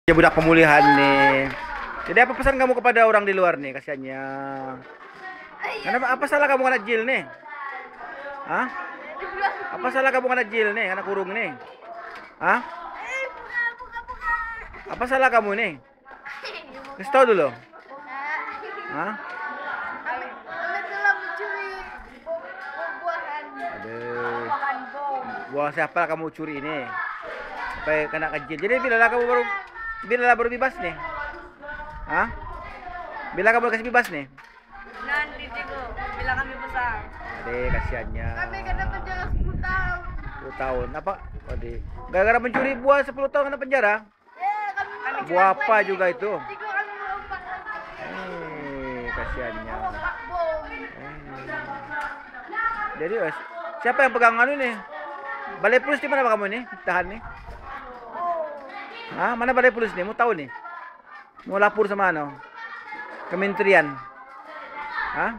Ya budak pemulihan nih. Jadi apa pesan kamu kepada orang di luar nih? Kasihannya. Kenapa? Apa salah kamu kena jil nih? Hah? Apa salah kamu kena jil nih? Kena kurung nih? Hah? Apa salah kamu nih? Kasih tahu dulu. Hah? Kami telah mencuri buah-buahan. Aduh. Buah-buahan bom. Buah siapa kamu curi ini? Sampai kena kejil. Jadi bilalah kamu baru bebas nih? Hah? Bila kamu kasih bebas nih? Nanti Tigo, bila kami besar. Aduh, kasihannya. Kami kena penjara 10 tahun. 10 tahun. Apa? Aduh. Gara-gara mencuri buah 10 tahun kena penjara? Kami Buah apa juga itu? Tigo kami melompat lagi. Kasihannya. Melompat bom. Jadi siapa yang pegang anu nih? Balai Pulis di mana Pak kamu nih? Tahan nih. Hah? Mana Balai Pulis nih? Mau tahu nih? Mau lapor sama anu? Kementerian. Hah?